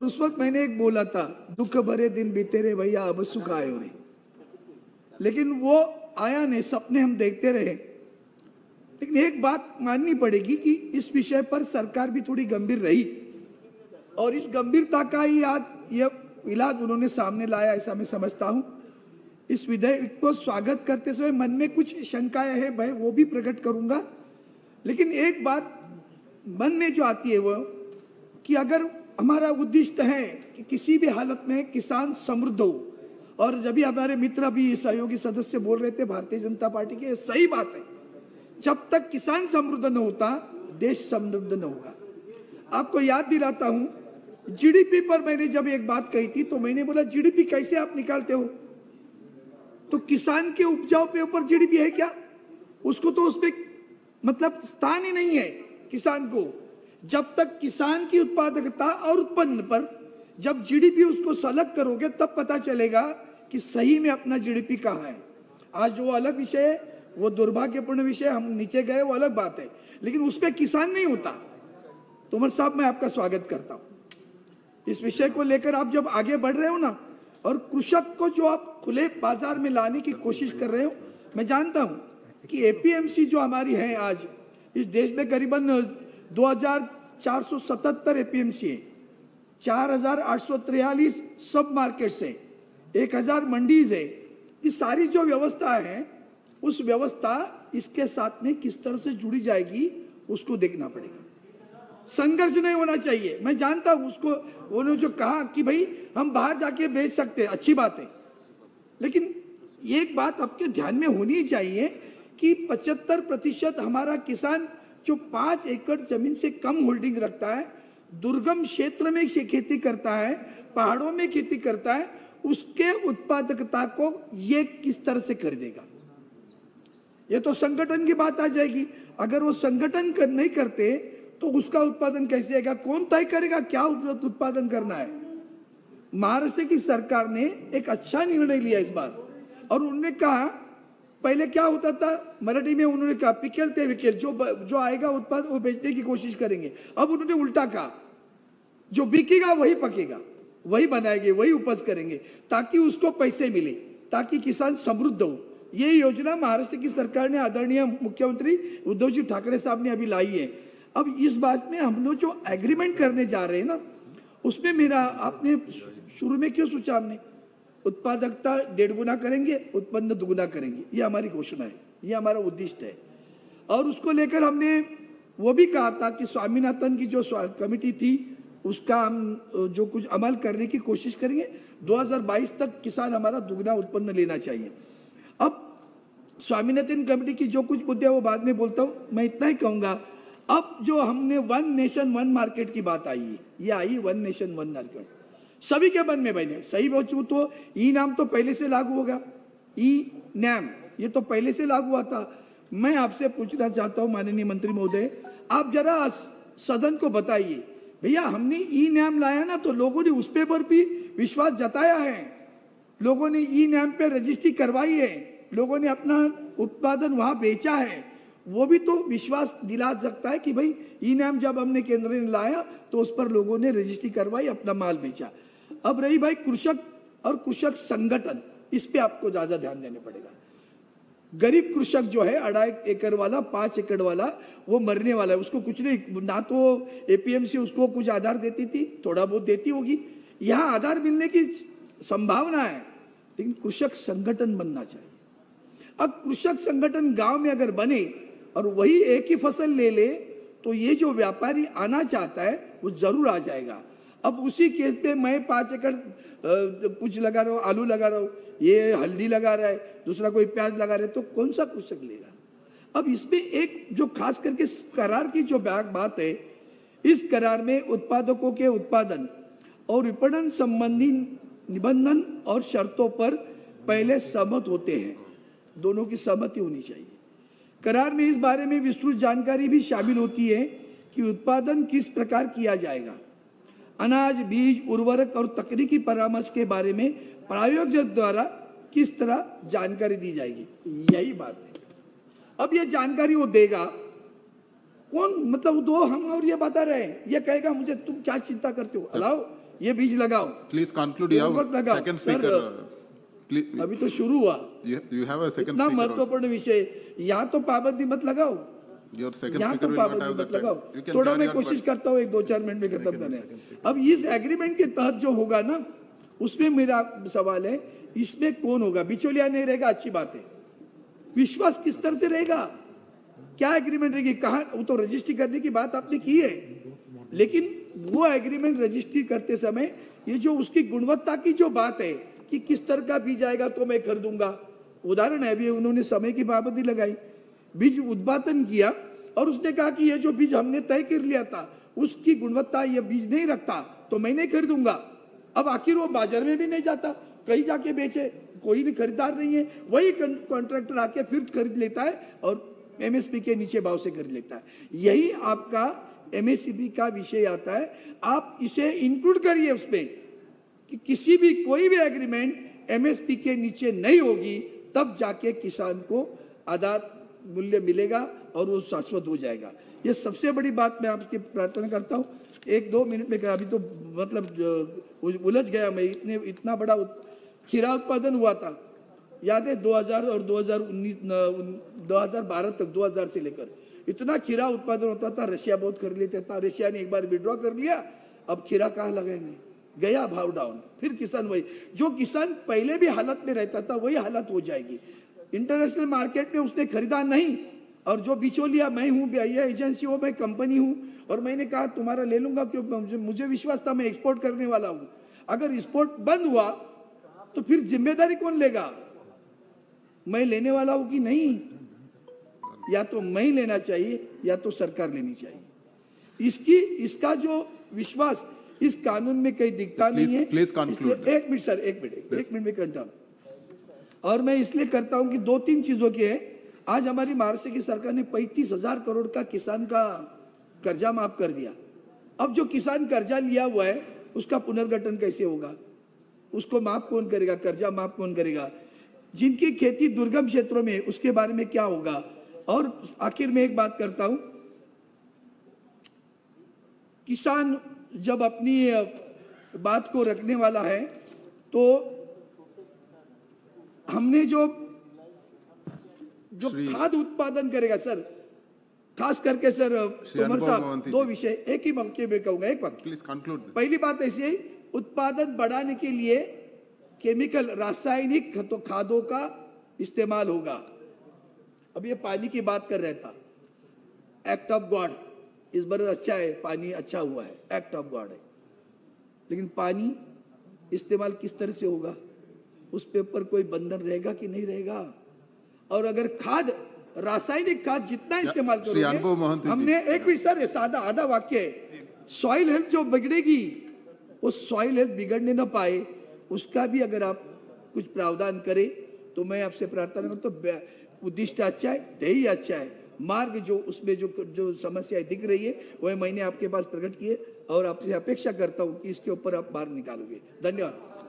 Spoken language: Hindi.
उस वक्त मैंने एक बोला था, दुख भरे दिन बीते रे भैया अब सुख आए रे, लेकिन वो आया नहीं, सपने हम देखते रहे। लेकिन एक बात माननी पड़ेगी कि इस विषय पर सरकार भी थोड़ी गंभीर रही और इस गंभीरता का ही आज यह इलाज उन्होंने सामने लाया, ऐसा मैं समझता हूं। इस विधेयक को स्वागत करते समय मन में कुछ शंकाएं हैं, भाई वो भी प्रकट करूंगा। लेकिन एक बात मन में जो आती है वो कि अगर हमारा उद्देश्य है कि किसी भी हालत में किसान समृद्ध हो, और जब भी हमारे मित्र भी सहयोगी सदस्य बोल रहे थे भारतीय जनता पार्टी के, सही बात है, जब तक किसान समृद्ध न होता देश समृद्ध न होगा। आपको याद दिलाता हूं, जीडीपी पर मैंने जब एक बात कही थी तो मैंने बोला जीडीपी कैसे आप निकालते हो, तो किसान के उपजाऊ पे ऊपर जीडीपी है क्या? उसको तो उसपे मतलब स्थान ही नहीं है किसान को। जब तक किसान की उत्पादकता और उत्पन्न पर जब जीडीपी उसको सलग करोगे तब पता चलेगा कि सही में अपना जीडीपी कहाँ है। आज वो अलग विषय है, वो दुर्भाग्यपूर्ण विषय, हम नीचे गए वो अलग बात है, लेकिन उस पर किसान नहीं होता। तोमर साहब, मैं आपका स्वागत करता हूं इस विषय को लेकर। आप जब आगे बढ़ रहे हो ना, और कृषक को जो आप खुले बाजार में लाने की कोशिश कर रहे हो, मैं जानता हूं कि एपीएमसी जो हमारी है आज इस देश में करीबन 2477 एपीएमसी है, 4843 सब मार्केट्स है, 1000 मंडीज है। ये सारी जो व्यवस्था है, उस व्यवस्था इसके साथ में किस तरह से जुड़ी जाएगी उसको देखना पड़ेगा। संघर्ष नहीं होना चाहिए। मैं जानता हूं उसको, उन्होंने जो कहा कि भाई हम बाहर जाके बेच सकते हैं, अच्छी बात है, लेकिन एक बात आपके ध्यान में होनी चाहिए कि 75% हमारा किसान जो 5 एकड़ जमीन से कम होल्डिंग रखता है, दुर्गम क्षेत्र में खेती करता है, पहाड़ों में खेती करता है, उसके उत्पादकता को ये किस तरह से खरीदेगा? ये तो संगठन की बात आ जाएगी। अगर वो संगठन नहीं करते तो उसका उत्पादन कैसे आएगा? कौन तय करेगा क्या उत्पादन करना है? महाराष्ट्र की सरकार ने एक अच्छा निर्णय लिया इस बार, और उन्होंने कहा, पहले क्या होता था मराठी में, उन्होंने कहा पिकेल ते विकेल, जो आएगा उत्पाद वो बेचने की कोशिश करेंगे। अब उन्होंने उल्टा कहा, जो बिकेगा वही पकेगा, वही बनाएंगे, वही उपज करेंगे, ताकि उसको पैसे मिले, ताकि किसान समृद्ध हो। ये योजना महाराष्ट्र की सरकार ने, आदरणीय मुख्यमंत्री उद्धव जी ठाकरे साहब ने अभी लाई है। अब इस बात में हम लोग जो एग्रीमेंट करने जा रहे हैं ना, उसमें मेरा, आपने शुरू में क्यों सोचा, हमने उत्पादकता 1.5 गुना करेंगे, उत्पन्न 2 गुना करेंगे, ये हमारी घोषणा है, ये हमारा उद्देश्य है। और उसको लेकर हमने वो भी कहा था कि स्वामीनाथन की जो कमेटी थी उसका हम जो कुछ अमल करने की कोशिश करेंगे। 2022 तक किसान हमारा 2 गुना उत्पन्न लेना चाहिए। अब स्वामीनाथन कमेटी की जो कुछ मुद्दे वो बाद में बोलता हूँ, मैं इतना ही कहूँगा। अब जो हमने 1 नेशन 1 मार्केट की बात आई है, ये आई 1 नेशन 1 मार्केट सभी के मन में बने। सही बोलूं तो ई नाम तो पहले से लागू होगा, ई नैम ये तो पहले से लागू हुआ था। मैं आपसे पूछना चाहता हूं माननीय मंत्री महोदय, आप जरा सदन को बताइए, भैया हमने ई नैम लाया ना, तो लोगों ने उस पर भी विश्वास जताया है, लोगों ने ई नैम पे रजिस्ट्री करवाई है, लोगों ने अपना उत्पादन वहां बेचा है। वो भी तो विश्वास दिला सकता है कि भाई ई नैम जब हमने केंद्र ने लाया तो उस पर लोगों ने रजिस्ट्री करवाई, अपना माल बेचा। अब रही भाई कृषक और कृषक संगठन, इस पे आपको ज्यादा ध्यान देने पड़ेगा। गरीब कृषक जो है 2.5 एकड़ वाला, 5 एकड़ वाला, वो मरने वाला है, उसको कुछ नहीं, ना तो एपीएमसी उसको कुछ आधार देती थी, थोड़ा बहुत देती होगी, यहाँ आधार मिलने की संभावना है, लेकिन कृषक संगठन बनना चाहिए। अब कृषक संगठन गांव में अगर बने और वही एक ही फसल ले ले, तो ये जो व्यापारी आना चाहता है वो जरूर आ जाएगा। अब उसी केस पे मैं 5 एकड़ कुछ लगा रहा हूँ, आलू लगा रहा हूँ, ये हल्दी लगा रहा है, दूसरा कोई प्याज लगा रहा है, तो कौन सा कृषक लेगा? अब इसमें एक जो खास करके करार की जो बात है, इस करार में उत्पादकों के उत्पादन और विपणन संबंधी निबंधन और शर्तों पर पहले सहमत होते हैं, दोनों की सहमति होनी चाहिए। करार में इस बारे में विस्तृत जानकारी भी शामिल होती है कि उत्पादन किस प्रकार किया जाएगा, अनाज, बीज, उर्वरक और तकनीकी परामर्श के बारे में प्रायोजक द्वारा किस तरह जानकारी दी जाएगी, यही बात है। अब ये जानकारी वो देगा कौन, मतलब दो हम और ये बता रहे हैं, ये कहेगा मुझे तुम क्या चिंता करते हो, अलाओ ये बीज लगाओ। Please conclude. You have लगाओ। second sir, speaker. अभी तो शुरू हुआ। You have a second इतना speaker also. महत्वपूर्ण विषय, यहाँ तो पाबंदी मत लगाओ, Your second यहाँ speaker तो will not पाबंदी have the मत time. लगाओ। You can थोड़ा carry मैं on, कोशिश but करता हूँ 1-2-4 मिनट में खत्म करने। अब इस एग्रीमेंट के तहत जो होगा ना, उसमें मेरा सवाल है, इसमें कौन होगा? बिचौलिया नहीं रहेगा, अच्छी बात है। विश्वास किस तरह से रहेगा? क्या एग्रीमेंट रहेगी? कहाँ? वो तो रजिस्ट्री करने की बात आपने की है, लेकिन वो एग्रीमेंट रजिस्ट्री करते समय ये जो उसकी गुणवत्ता की जो बात है कि किस तरह का बीज आएगा तो मैं खरीदूंगा। उदाहरण है, अभी उन्होंने समय की पाबंदी लगाई, बीज उत्पादन किया और उसने कहा कि ये जो बीज हमने तय कर लिया था उसकी गुणवत्ता ये बीज नहीं रखता तो मैं नहीं खरीदूंगा। अब आखिर वो बाजार में भी नहीं जाता, कहीं जाके बेचे, कोई भी खरीदार नहीं है, वही कॉन्ट्रैक्टर आके फिर खरीद लेता है और एमएसपी के नीचे भाव से खरीद लेता है। यही आपका एमएसपी का विषय आता है। आप इसे इंक्लूड करिए उसमें कि किसी भी कोई भी एग्रीमेंट एमएसपी के नीचे नहीं होगी, तब जाके किसान को आधार मूल्य मिलेगा और वो शाश्वत हो जाएगा। ये सबसे बड़ी बात मैं आपकी प्रार्थना करता हूँ। 1-2 मिनट में अभी तो मतलब उलझ गया मैं, इतना बड़ा खीरा उत्पादन हुआ था, याद है 2000 और 2019 2012 तक, 2000 से लेकर इतना खीरा उत्पादन होता था। रशिया बहुत कर लेता था, रशिया ने एक बार विड्रॉ कर लिया, अब खीरा कहाँ लगाएंगे, गया भाव डाउन। फिर किसान वही, जो किसान पहले भी हालत में रहता था वही हालत हो जाएगी। इंटरनेशनल मार्केट में उसने खरीदा नहीं, और जो बिचौलिया मैं हूँ, ये एजेंसी हो, मैं कंपनी हूँ, और मैंने कहा तुम्हारा ले लूंगा क्यों, मुझे विश्वास था मैं एक्सपोर्ट करने वाला हूँ। अगर एक्सपोर्ट बंद हुआ तो फिर जिम्मेदारी कौन लेगा? मैं लेने वाला हूँ कि नहीं? या तो मैं लेना चाहिए या तो सरकार लेनी चाहिए। इसका जो विश्वास इस कानून में कहीं दिखता नहीं है। इसलिए एक मिनट सर, एक मिनट में करता हूं। और मैं इसलिए करता हूं कि 2-3 चीजों की है। आज हमारी महाराष्ट्र की सरकार ने 35,000 करोड़ का किसान का कर्जा माफ कर दिया। अब जो किसान कर्जा लिया हुआ है उसका पुनर्गठन कैसे होगा? उसको माफ कौन करेगा? कर्जा माफ कौन करेगा? जिनकी खेती दुर्गम क्षेत्रों में, उसके बारे में क्या होगा? और आखिर में एक बात करता हूं, किसान जब अपनी बात को रखने वाला है तो हमने जो खाद उत्पादन करेगा सर, खास करके सर तोमर साहब, 2 विषय एक ही मौके में कहूंगा, एक वक्त। Please conclude. पहली बात ऐसी है, उत्पादन बढ़ाने के लिए केमिकल रासायनिक खादों का इस्तेमाल होगा। अब ये पानी की बात कर रहा था, एक्ट ऑफ गॉड, इस बार अच्छा है, पानी अच्छा हुआ है, एक्ट ऑफ गॉड है, लेकिन पानी इस्तेमाल किस तरह से होगा? उस पे ऊपर कोई बंधन रहेगा कि नहीं रहेगा? और अगर खाद, रासायनिक खाद जितना इस्तेमाल करोगे, हमने एक भी सर सादा आधा वाक्य है, सॉइल हेल्थ जो बिगड़ेगी, वो सॉइल हेल्थ बिगड़ने ना पाए उसका भी अगर आप कुछ प्रावधान करें तो मैं आपसे प्रार्थना करता हूं। तो उद्दिष्ट अच्छा है, ध्येय अच्छा है, मार्ग जो उसमें जो समस्याएं दिख रही है वह मैंने आपके पास प्रकट किए और आपसे अपेक्षा करता हूं कि इसके ऊपर आप बाहर निकालोगे। धन्यवाद।